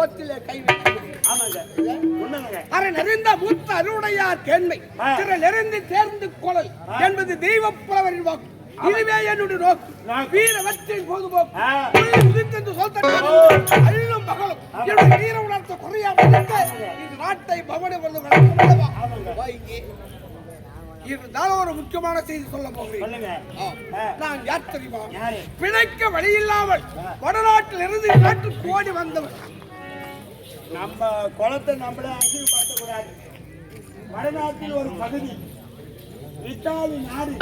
சோத்திலே கை வைக்க அரை நிறைந்த மூத்த அருடையார் கேண்மை திற நிறைந்து தேர்ந்து கொள்ளல் என்பது தெய்வ புலவரின் வாக்கு. இதுவே என்னுடைய நோக்கு. வீரவற்றின் பொதுபோக்கு அல்லும் பகலும் என்னுடைய வீர உணர்த்த குறையாமல் இந்த நாட்டை பவனி இருந்தாலும் ஒரு முக்கியமான செய்தி சொல்ல போகிறேன். நான் யார் தெரியுமா? பிழைக்க வழி இல்லாமல் வடநாட்டில் இருந்து நாட்டுக்கு ஓடி வந்தவர். நம்ம குளத்தை நம்மளே அசிங்கப்படுத்த கூடாது. வடநாட்டில் ஒரு பகுதி இத்தாலி நாடு.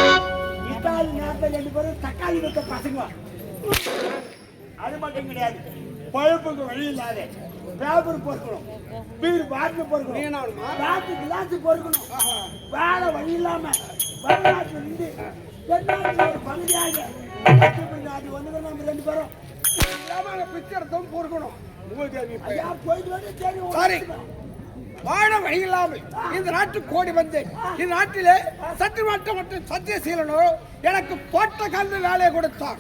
இத்தாலி நாட்டில் 2 பேரும் தக்காளி வைத்த பசங்க. அது மட்டும் கிடையாது, பழப்புக்கு வழி இல்லாத பேப்பர் பொறுக்கணும், பீர் பாட்டில் பொறுக்கணும், பாட்டு கிளாஸ் பொறுக்கணும். வேற வழி இல்லாம வடநாட்டில் இருந்து தென்னாட்டில் ஒரு பகுதியாக நாட்டு வந்து நம்ம 2 பேரும் பிச்சர்த்தம் பொறுக்கணும். வாழ வழி இல்லாமல் இந்த நாட்டுக்கு கோடி வந்தேன். இந்த நாட்டிலே சட்டமன்றம் மற்றும் சத்தியசீலனோ எனக்கு தோட்ட கல்வி வேலையை கொடுத்தார்.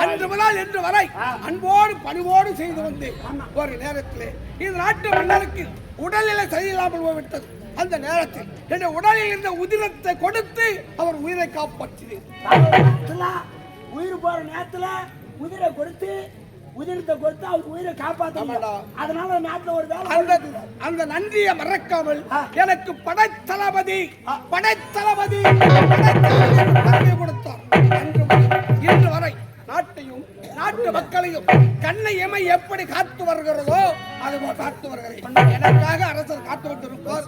அன்று முதல் இன்று வரை அன்போடு பணிவோடு செய்து வந்தேன். ஒரு நேரத்திலே இந்த நாட்டு மன்னருக்கு உடல்நிலை சரியில்லாமல் போய்விட்டது. அந்த நேரத்தில் என்னுடைய உடலில் இருந்த உதிரத்தை கொடுத்து அவர் உயிரை காப்பாற்றினார். உயிர் போற நேரத்துல உதிரை கொடுத்து உதிரத்தை கொடுத்து அவர் உயிரை காப்பாற்ற. அதனால நாட்டில் ஒரு வேலை. அந்த நன்றியை மறக்காமல் எனக்கு படைத்தளபதி கொடுத்தார். இன்று வரை நாட்டையும் நாட்டு மக்களையும் கண்ணை எமை எப்படி காத்து வருகிறதோ அதுபோல் காத்து வருகிறேன். எனக்காக அரசர் காத்து விட்டிருப்பார்.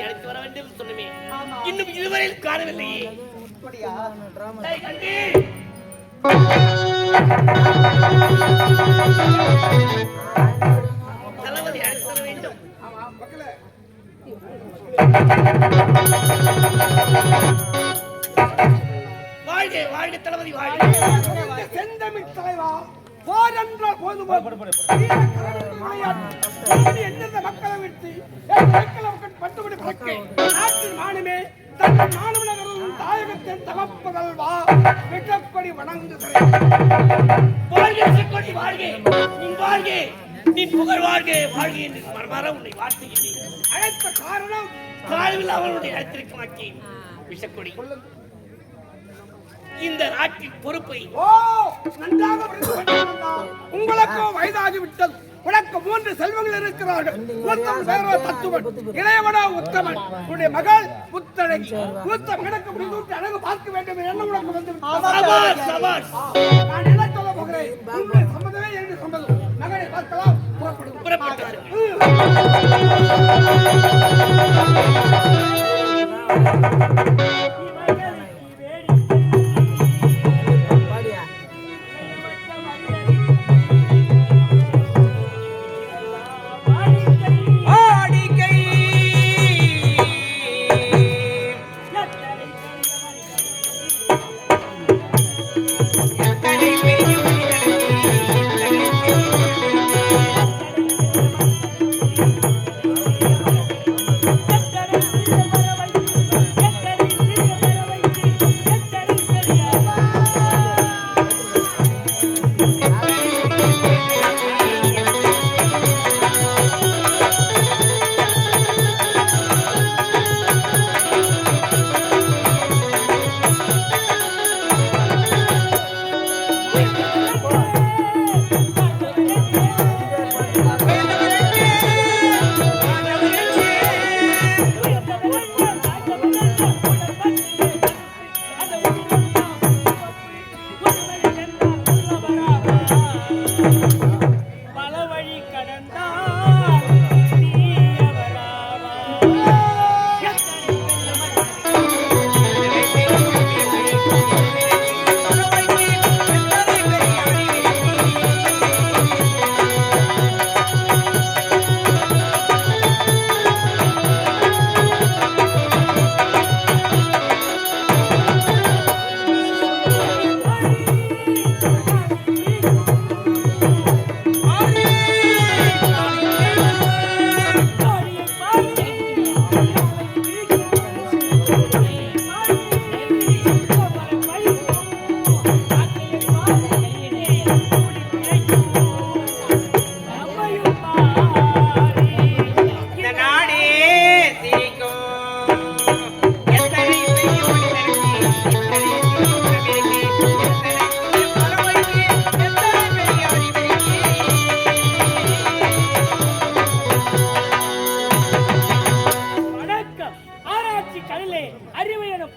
எனக்கு வர வேண்டும் சொன்னமே, இன்னும் இதுவரையில் காணவில்லையே. தளபதி அழைத்து வர வேண்டும். வாழ்க வாழ்க தளபதி வாழ்க. செந்தமிழ் தலைவா போரென்றால் போதும் எந்தெந்த மக்களை விட்டு பட்டுபடி பிறக்க நாட்டின் மானமே தன் மாணவ நகரும் தாயகத்தின் தகப்பதல்வா விட்டப்படி வணங்குகிறேன். நீ புகழ் வாழ்க வாழ்க என்று மரமர உன்னை வாழ்த்துகின்றேன். அழைத்த காரணம் காலவில் அவனுடைய அழைத்திருக்க மாட்டேன். விஷக்கொடி இந்த நாட்டின் பொறுப்பை நன்றாக உங்களுக்கு வயதாகிவிட்டது. உனக்கு 3 செல்வங்கள் இருக்கிறார்கள். மூத்தம் சேரோ தத்துவன், இளையவனோ உத்தமன். உன்னுடைய மகள் புத்தழகி. மூத்த மகனுக்கு முடிந்து அழகு பார்க்க வேண்டும் என்ன உனக்கு வந்து நான் என்ன சொல்ல போகிறேன்? உன்னுடைய சம்மதமே என்று சம்மதம். மகனை பார்க்கலாம். புறப்பட்டார்.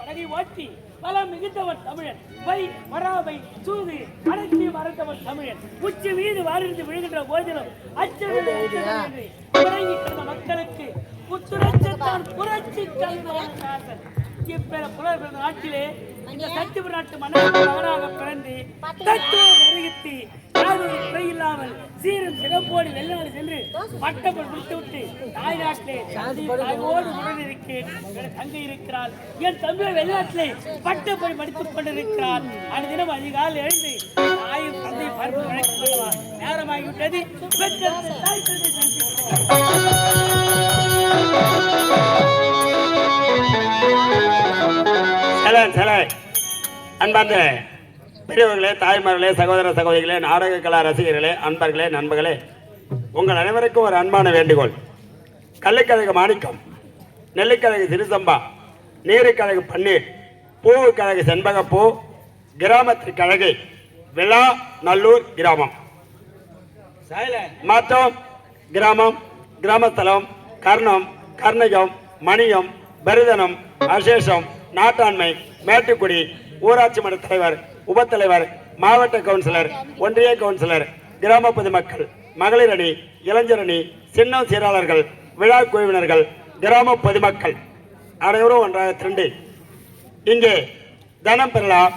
படகை ஓட்டி பலம் மிகுந்தவன் தமிழன் வை வராவை சூது அனைத்து மறந்தவன் தமிழன் உச்சி மீது வாரிந்து விழுகின்ற போதிலும் அச்சமில்லை அச்சமில்லை உறங்கி கிடந்த மக்களுக்கு புத்துணர்ச்சித்தான் புரட்சி தலைவன் இப்பெற புலர் பிறந்த நாட்டிலே இந்த சத்தியபுர நாட்டு மன்னராக பிறந்து தத்துவம் வருகித்து யாதொரு குறை இல்லாமல் சீரும் சிறப்போடு வெளிநாடு சென்று பட்டப்பல் முடித்துவிட்டு தாய் நாட்டிலே தாயோடு உடனிருக்கேன் என் தங்கை இருக்கிறாள் என் தம்பி வெளிநாட்டிலே பட்டப்படி படித்துக் கொண்டிருக்கிறார் அந்த தினம் அதிகாலை எழுந்து தாயும் தந்தை பருப்பு வழக்கு நேரமாகிவிட்டது பெற்ற தாய் தந்தை அன்பார்ந்த பெரியவர்களே, தாய்மார்களே, சகோதர சகோதரிகளே, நாடக கலா ரசிகர்களே, அன்பர்களே, நண்பர்களே, உங்கள் அனைவருக்கும் ஒரு அன்பான வேண்டுகோள். கள்ளிக்கழகு மாணிக்கம், நெல்லிக்கழகு திருசம்பா, நீருக்கழகு பன்னீர், பூவுக்கழகு செண்பகப்பூ, கிராமத்திற்கு கழகு விழா நல்லூர் கிராமம் மற்றும் கிராமம், கிராமஸ்தலம், கர்ணம், கர்ணகம், மணியம், பரிதனம், அசேஷம், நாட்டாண்மை, மேட்டுக்குடி, ஊராட்சி மன்ற தலைவர், உபத்தலைவர், மாவட்ட கவுன்சிலர், ஒன்றிய கவுன்சிலர், கிராம பொதுமக்கள், மகளிர் அணி, இளைஞர் அணி, சின்ன சீராளர்கள், விழா குழுவினர்கள், கிராம பொதுமக்கள் அனைவரும் ஒன்றாக திரண்டு இங்கே தனம் பெறலாம்,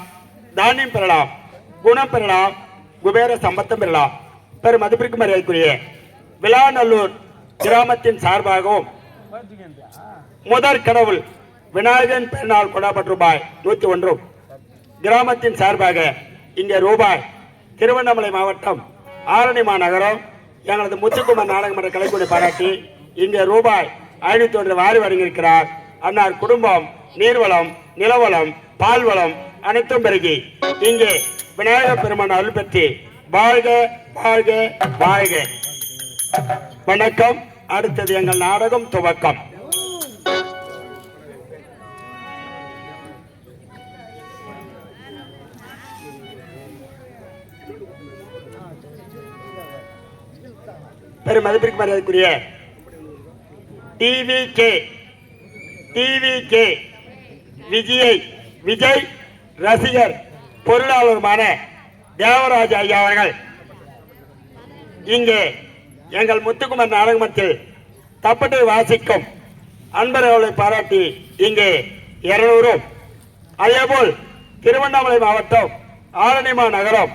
தானியம் பெறலாம், குணம் பெறலாம், குபேர சம்பத்தம் பெறலாம். பெரும் மதிப்பிற்கு மரியாதைக்குரிய விளாநல்லூர் கிராமத்தின் சார்பாகவும் முதற் கடவுள் விநாயகன் பெருநாள் கொண்டாடப்பட்ட ரூபாய் 101 கிராமத்தின் சார்பாக இங்கே ரூபாய் திருவண்ணாமலை மாவட்டம் ஆரணி மாநகரம் எங்களது முத்துக்குமார் நாடகமன்ற கலைக்குழு பாராட்டி இங்கே ரூபாய் 501 வாரி வழங்கியிருக்கிறார். அன்னார் குடும்பம் நீர்வளம், நிலவளம், பால்வளம் அனைத்தும் பெருகி இங்கே விநாயகர் பெருமான் அருள் பெற்று வாழ்க வாழ்க வாழ்க. வணக்கம். அடுத்தது எங்கள் நாடகம் துவக்கம். பெரும் மதிப்பிற்கு மரியாதைக்குரிய டிவி விஜய் ரசிகர் பொருளாளருமான தேவராஜ் ஐயா அவர்கள் இங்கே எங்கள் முத்துக்குமார் நாடகமத்தில் தப்பட்டை வாசிக்கும் அன்பர்களை பாராட்டி இங்கே 200, அதேபோல் திருவண்ணாமலை மாவட்டம் ஆரணிமா நகரம்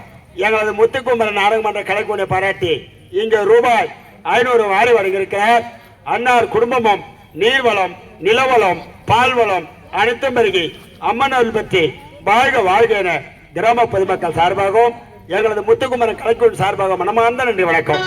எங்களது முத்துக்குமார் நாடகமன்ற கலைக்குழுவை பாராட்டி இங்கே ரூபாய் 500 வாரி வழங்கியிருக்கிறார். அன்னார் குடும்பமும் நீர்வளம், நிலவளம், பால்வளம் அனைத்தும் பெருகி அம்மன் அருள் பெற்று வாழ்க வாழ்க என கிராம பொதுமக்கள் சார்பாகவும் எங்களது முத்துக்குமார் கலைக்குழு சார்பாக மனமார்ந்த நன்றி வணக்கம்.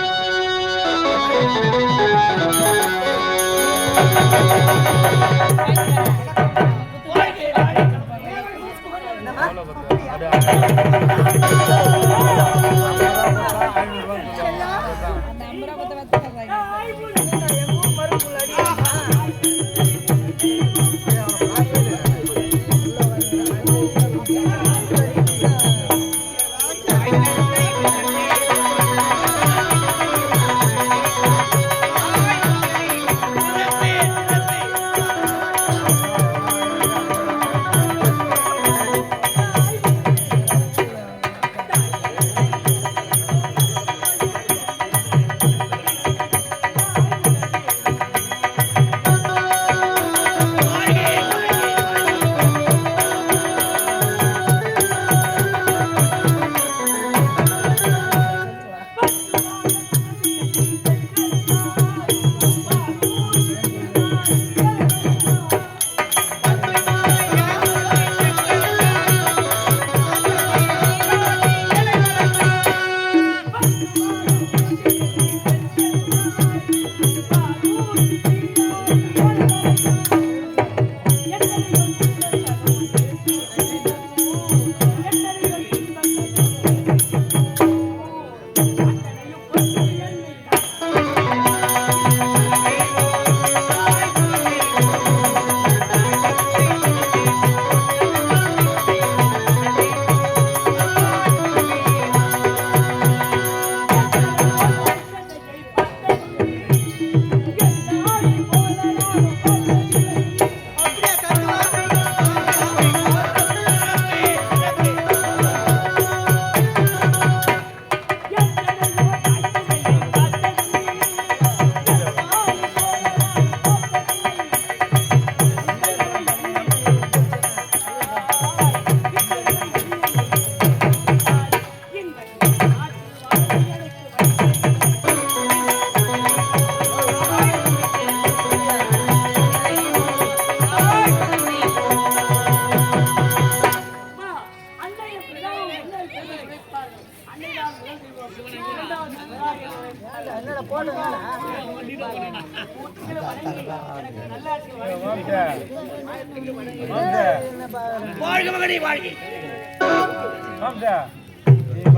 வாழ்க மகனே வாழ்க.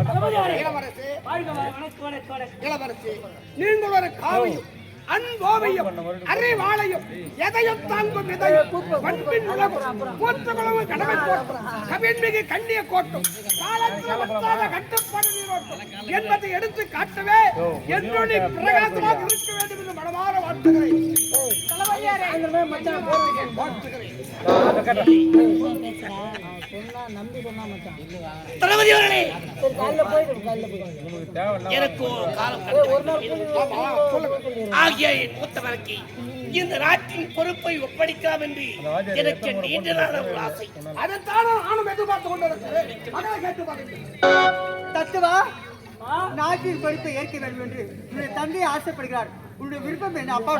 தளபதியாரே, இளவரசே, வாழ்க வணக்கம் வணக்கம் வணக்கம். இளவரசே, நீங்கள் ஒரு காவியம் அன்போவையும் அறிவாளையும் எதையும் தாங்கும் இதையும் பண்பின் உலகம் கூத்துகளும் கடமை கோட்டும் கவின்மிகு கண்ணிய கோட்டும் காலத்தாத கட்டுப்பாடு நீரோட்டும் என்பதை எடுத்து காட்டவே என்னுடைய பிரகாசமாக இருக்க வேண்டும் என்று மனமாற வாழ்த்துகிறேன். தளபதி அவர்களே, எனக்கு காலம் ஆகிய என் மூத்த மகனுக்கு இந்த நாட்டின் பொறுப்பை ஒப்படைக்கலாம் என்று எனக்கு நீண்ட நாள் ஒரு ஆசை. அதைத்தான் நானும் எதிர்பார்த்து கொண்டிருக்கிறேன். மகளை கேட்டு பாருங்கள். தத்துவா, நாட்டின் பொறுப்பை ஏற்க வேண்டும் என்று உன்னுடைய தந்தை ஆசைப்படுகிறார். உன்னுடைய விருப்பம் என்ன? அப்பா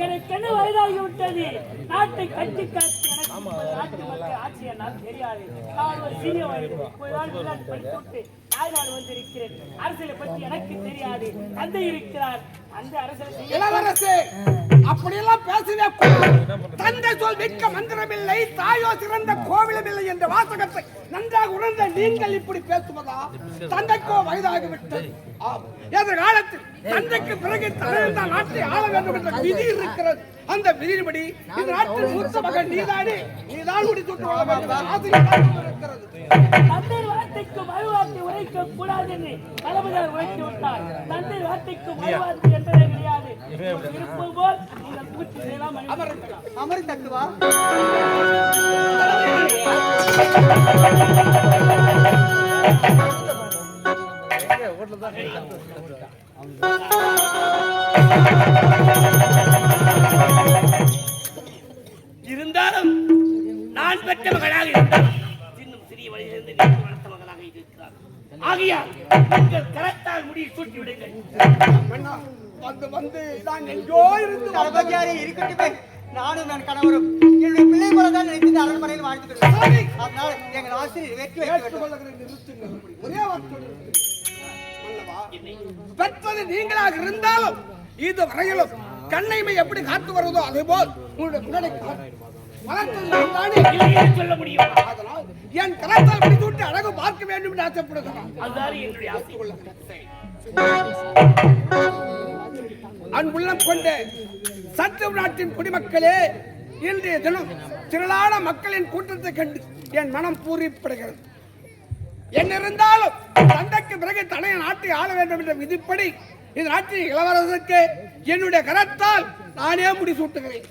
எனக்கு என்ன வயதாகி விட்டது. நாட்டை கட்டி காத்து எனக்கு நாட்டு மக்கள் ஆட்சி என்னால் தெரியாது. நான் ஒரு சீனியர் வயது படித்துவிட்டு தாய்நாடு வந்திருக்கிறேன். அரசியலை பற்றி எனக்கு தெரியாது. தந்தை இருக்கிறார். அந்த அரசியல் இளவரசே, அப்படியெல்லாம் பேசவே தந்தை சொல் மிக்க மந்திரமில்லை, தாயோ சிறந்த கோவிலும் இல்லை என்ற வாசகத்தை நன்றாக உணர்ந்த நீங்கள் இப்படி பேசுவதா? தந்தைக்கோ வயதாகிவிட்டது. எதிர்காலத்தில் தந்தைக்கு பிறகு தலைவந்த நாட்டை ஆள வேண்டும் என்ற விதி இருக்கிறது. அந்த விதியின்படி இந்த நாட்டின் மூத்த மகன் நீதானே, நீதான் முடித்துக் கொள்ள வேண்டும் ஆசிரியர் இருக்கிறது. தந்தை வார்த்தைக்கு மறுவார்த்தை உரைக்க கூடாது என்று தளபதியார் உரைத்து விட்டார். தந்தை வார்த்தைக்கு மறுவார்த்தை என்பதே கிடையாது. விருப்பம் போல் நீங்கள் பூர்த்தி செய்யலாம். அமரி தத்துவா. இருந்தாலும் நான் பெற்ற மகனாக இருந்தாலும் இன்னும் சிறிய வழியிலிருந்து நீண்டு வளர்த்த மகனாக இருக்கிறார். ஆகையால் உங்கள் கரத்தால் முடியை சூட்டி விடுங்கள். வந்து வந்து நான் எங்கோ இருந்து தளபதியாரே இருக்கட்டுமே. நானும் நான் கணவரும் என்னுடைய பிள்ளை போல தான் நினைத்து அரண்மனையில் வாழ்ந்துக்கிறேன். அதனால எங்கள் ஆசிரியர் வெற்றி வைக்க வேண்டும். ஒரே வார்த்தை பெற்றது நீங்களாக இருந்தாலும் இது வரையிலும் கண்ணைமை எப்படி காத்து வருவதோ அதேபோல் உங்களுடைய முன்னாடி வளர்த்தது சொல்ல முடியும். அதனால் என் கலாச்சாரம் பிடித்துவிட்டு அழகு பார்க்க வேண்டும் என்று ஆசைப்படுகிறான். அதுதான் என்னுடைய ஆசை. அன்புள்ளம் கொண்ட சற்று நாட்டின் குடிமக்களே, இன்றைய தினம் திரளான மக்களின் கூட்டத்தை கண்டு என் மனம் பூரிப்படுகிறது. என்ன இருந்தாலும் தந்தைக்கு பிறகு தன்னை நாட்டை ஆள வேண்டும் என்ற விதிப்படி இந்த நாட்டின் இளவரசருக்கு என்னுடைய கரத்தால் நானே முடிசூட்டுகிறேன்.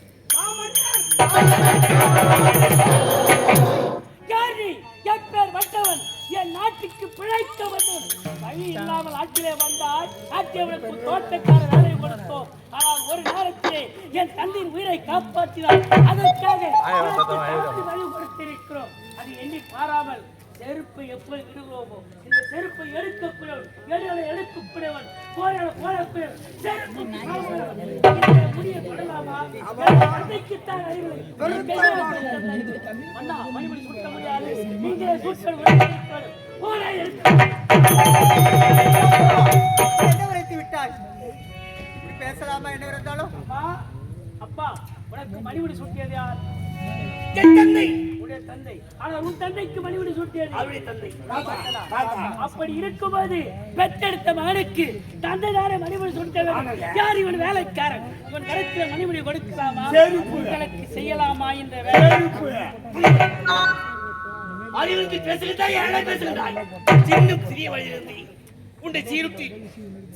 என் நாட்டுக்கு பிழைக்க வேண்டும். வழி இல்லாமல் ஆட்சியிலே வந்தால் ஆட்சியவனுக்கு தோட்டக்கார வேலை கொடுத்தோம். ஆனால் ஒரு நேரத்திலே என் தந்தையின் உயிரை காப்பாற்றினார். அதற்காக வழி கொடுத்திருக்கிறோம். அது எண்ணி பாராமல் செருப்பை எப்படி விடுகிறோமோ இந்த செருப்பை எடுக்கக்கூடியவன் எடுக்கக்கூடியவன் போடக்கூடியவன் செருப்பு முடிய தொடலாமா? தந்தைக்குத்தான் அறிவு. அண்ணா மணிமணி சுட்ட முடியாது. நீங்களே என்ன உரைத்து விட்டாய்? இப்படி பேசலாமா? என்ன இருந்தாலும் அப்பா, உனக்கு மணிமணி சுட்டியது யார்? என் தந்தை. உடைய தந்தை. ஆனால் உன் தந்தைக்கு மணிமணி சுட்டியது அவருடைய தந்தை. அப்படி இருக்கும்போது பெற்றெடுத்த மகனுக்கு தந்தை தானே மணிமணி சுட்ட. யார் இவன் வேலைக்காரன்? இவன் கருத்துல மணிமணி கொடுக்கலாமா? உங்களுக்கு செய்யலாமா இந்த வேலை? அறிவுக்கு பேசுகிறாய், யாரை பேசுகிறாய்? சின்னம் சிறிய வழியிலிருந்து உன்னை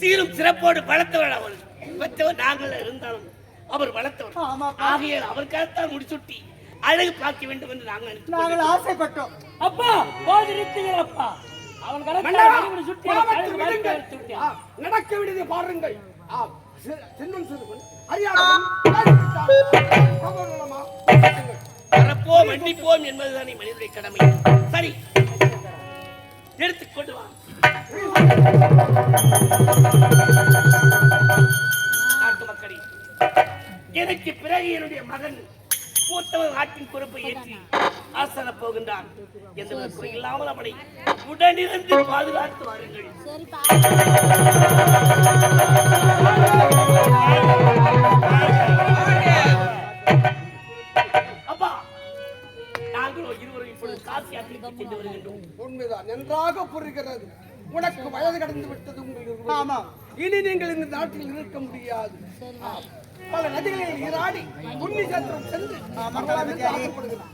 சீரும் சிறப்போடு வளர்த்தவள் அவள். பெற்றவர் நாங்கள் இருந்தாலும் அவர் வளர்த்தவர். ஆகையால் அவருக்காகத்தான் முடிச்சுட்டி அழகு பார்க்க வேண்டும் என்று நாங்கள் ஆசைப்பட்டோம். அப்பா போது நிறுத்துங்கள். அப்பா அவன் நடக்க விடுதி பாருங்கள். வரப்போம் மன்னிப்போம் என்பதுதான் மனிதனுடைய கடமை. சரி, எடுத்துக்கொண்டு வா. நாட்டு மக்களே, எனக்கு பிறகு என்னுடைய மகன் மூத்தவர் நாட்டின் பொறுப்பை ஏற்றி ஆசன போகின்றான். எந்த குறை இல்லாமல் அவனை உடனிருந்து பாதுகாத்து வாருங்கள். அப்பா, நாங்கள் நாங்கள் இருவரும் இப்பொழுது காசி யாத்திரைக்கு சென்று வருகின்றோம். உண்மைதான், நன்றாக புரிகிறது. உனக்கு வயது கடந்து விட்டது உங்கள் இருவரும். ஆமா. இனி நீங்கள் இந்த நாட்டில் இருக்க முடியாது. ஆம். பல நதிகளில் நீராடி புண்ணிய சேத்திரம் சென்று வரலாம் என்று ஆசைப்படுகிறார்.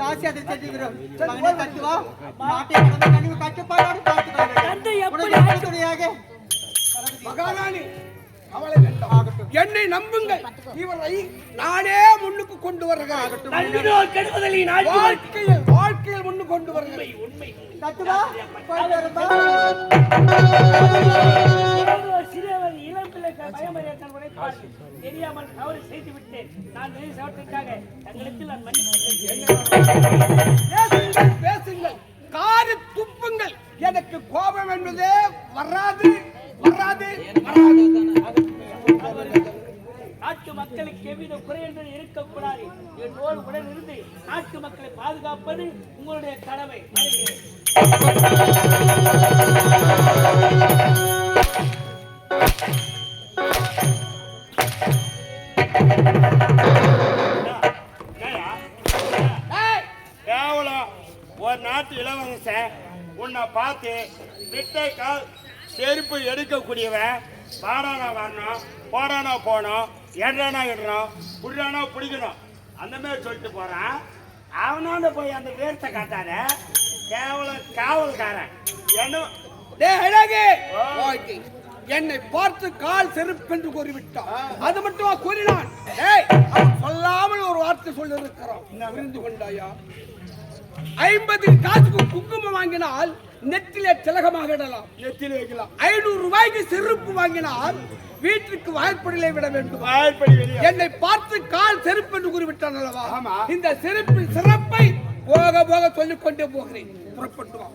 காசி அதை செல்கிறோம். மகனே தத்துவா, நாட்டை கடந்த கனிவு கட்டுப்பாடோடு பார்த்துக் தந்தை எப்படி கொள்ளுங்கள். துணையாக மகாராணி அவளை வேண்டாம். என்னை நம்புங்கள். இவரை நானே முன்னுக்கு கொண்டு வருகிறேன். நம்பினோர் கெடுவதில்லை நாட்டு வாழ்க்கையில் முன்னுக்கு கொண்டு வருகிறேன். உண்மை. தத்துவா, போய் வரும்பா. சிறியவர் இளம் பிள்ளைகள் பயமறியாமல் உழைப்பார்கள். தெரியாமல் தவறு செய்து விட்டேன். நான் நெறி சவற்றுக்காக தங்களுக்கு நான் பேசுங்கள், காரி துப்புங்கள். எனக்கு கோபம் என்பதே வராது வராது வராது. நாட்டு மக்களுக்கு எவ்வித குறை என்று இருக்கக்கூடாது. என்னோடு உடன் இருந்து நாட்டு மக்களை பாதுகாப்பது உங்களுடைய கடமை. கேவலம் ஒரு நாட்டு இளவரசன் உன்னை பார்த்து விட்டை கால் செருப்பு எடுக்கக்கூடியவன் வாடானா வரணும், போடானா போகணும், எடானா இடணும், புடுறானா பிடிக்கணும், அந்த மாதிரி சொல்லிட்டு போறான். அவனாண்ட போய் அந்த வேர்த்தை காட்டாத கேவலம் காவல்காரன் என்ன என்னை பார்த்து கால் செருப்பென்று கூறிவிட்டான். அது மட்டும் கூறினான். அவன் சொல்லாமல் ஒரு வார்த்தை சொல்லி இருக்கிறான். புரிந்து கொண்டாயா? 50 காசுக்கு குங்குமம் வாங்கினால் நெற்றிலே திலகமாக இடலாம், நெற்றிலே வைக்கலாம். 500 ரூபாய்க்கு செருப்பு வாங்கினால் வீட்டுக்கு வாய்ப்படியிலே விட வேண்டும். என்னை பார்த்து கால் செருப்பு என்று கூறிவிட்டான் அல்லவா? இந்த செருப்பின் சிறப்பை போக போக சொல்லிக் கொண்டே போகிறேன். புறப்பட்டு வா.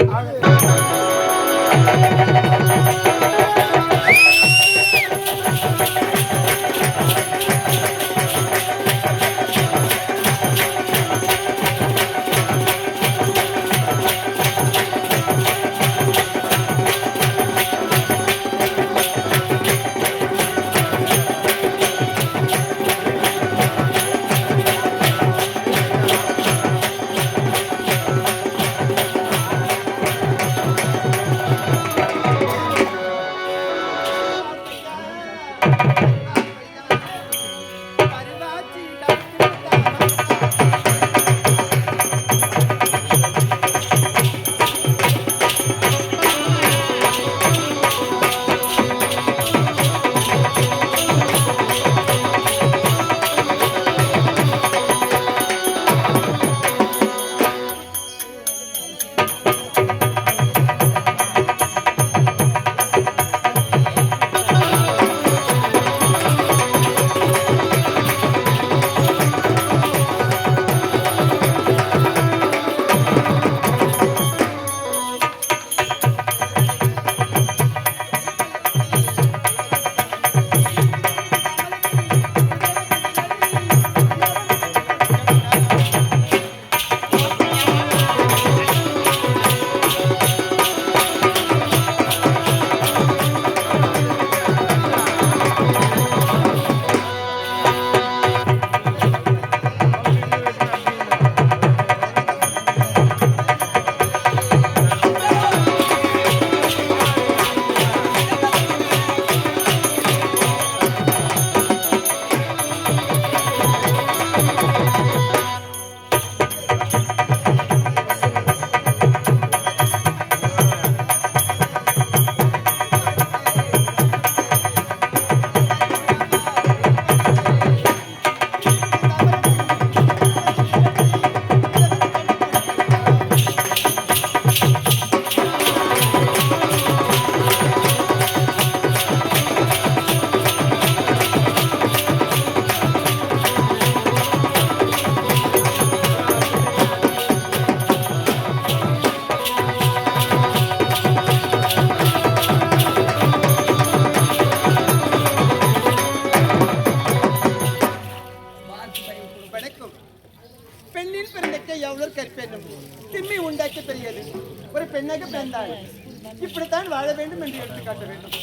இப்படித்தான் வாழ வேண்டும் என்று எடுத்துக்காட்ட வேண்டும்.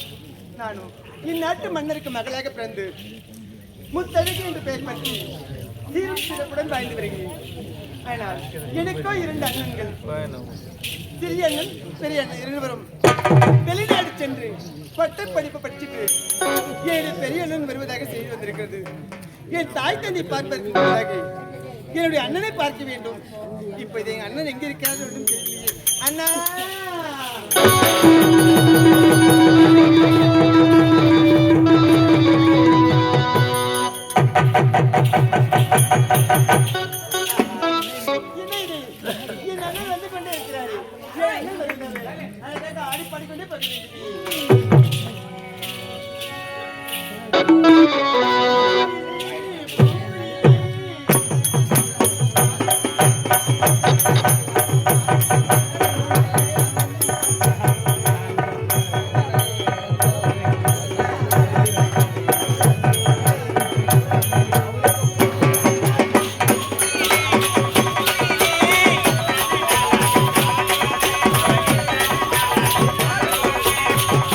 நானும் இந்நாட்டு மன்னருக்கு மகளாக பிறந்து முத்தழகு என்று பெயர் பற்றி சீரும் சிறப்புடன் வாழ்ந்து வருகிறேன். ஆனால் எனக்கோ 2 அண்ணன்கள். சிறிய அண்ணன் பெரிய அண்ணன் இருவரும் வெளிநாடு சென்று பட்டப்படிப்பு படிச்சுட்டு 7 பெரிய அண்ணன் வருவதாக செய்தி வந்திருக்கிறது. என் தாய் தந்தை பார்ப்பதற்கு முன்னதாக என்னுடைய அண்ணனை பார்க்க வேண்டும். இப்ப இது எங்க அண்ணன் எங்க இருக்கிறார் ஒன்றும் தெரியலையே. அண்ணா என் அண்ணன் வந்து கொண்டே இருக்கிறாரு. என் அண்ணன் வருகிறாரு. அதற்காக ஆடி பாடிக்கொண்டே போகிறேன்.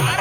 ஆ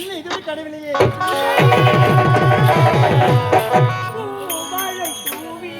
இல்லை இதுவரை கடவில்லையே. பூமழை தூவி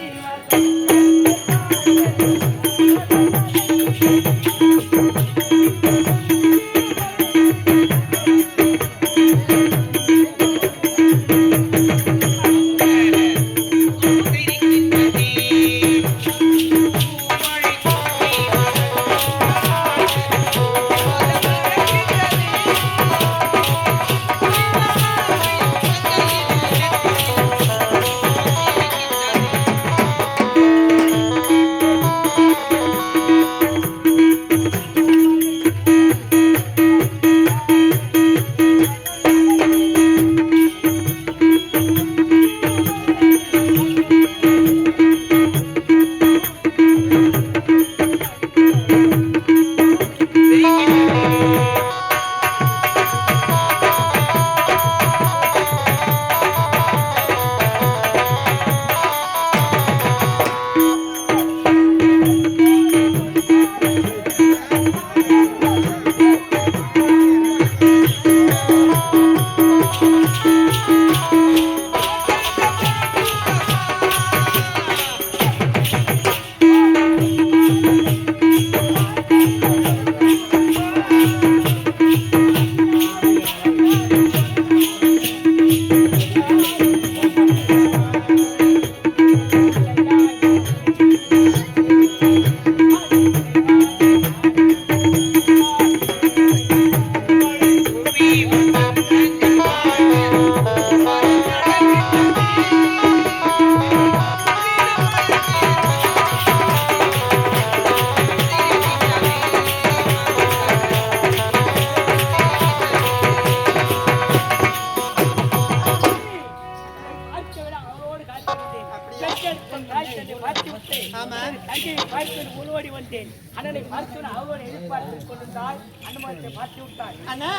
ஓடி வந்தேன். அண்ணனை பார்த்து அவளோட எதிர்பார்த்துக் கொண்டிருந்தாள். அனுமதியை மாற்றி விட்டாள். அண்ணா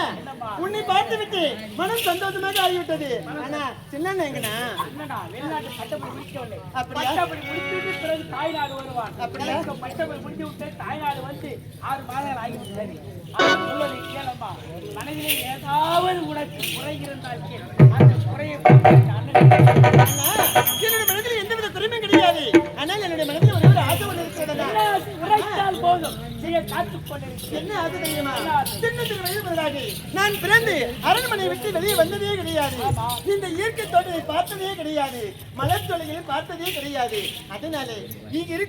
உன்னை பார்த்து விட்டு மனம் சந்தோஷமாக ஆகிவிட்டது. அண்ணா சின்ன எங்கண்ணா? என்னடா வெளிநாட்டு பட்டப்படி முடிக்கவில்லை. அப்படியா? பட்டப்படி முடித்துவிட்டு பிறகு தாய்நாடு வருவான். அப்படியா? எனக்கு பட்டப்படி முடித்து விட்டு தாய்நாடு வந்து 6 மாதங்கள் ஆகிவிட்டது. அவன் சொல்வதை கேளம்மா. மனதிலே ஏதாவது உனக்கு குறை இருந்தால் கேள். அந்த குறையை அண்ணா என்னுடைய மனதில் எந்தவித குறையும் கிடையாது. ஆனால் என்னுடைய மனதில் ஒரே ஒரு ஆசை ஒன்று இருக்கிறதா? உரைத்தால் போதும் செய்ய காத்துக் கொண்டிருக்கிறேன். என்ன ஆசை தெரியுமா? சின்னத்துக்கு வயது முதலாகி நான் பிறந்து அரண்மனை விட்டு வெளியே வந்ததே கிடையாது. இந்த இயற்கை தோட்டத்தை பார்த்ததே கிடையாது. மலர் தொலைகளை பார்த்ததே கிடையாது. அதனாலே இங்க இருக்கிற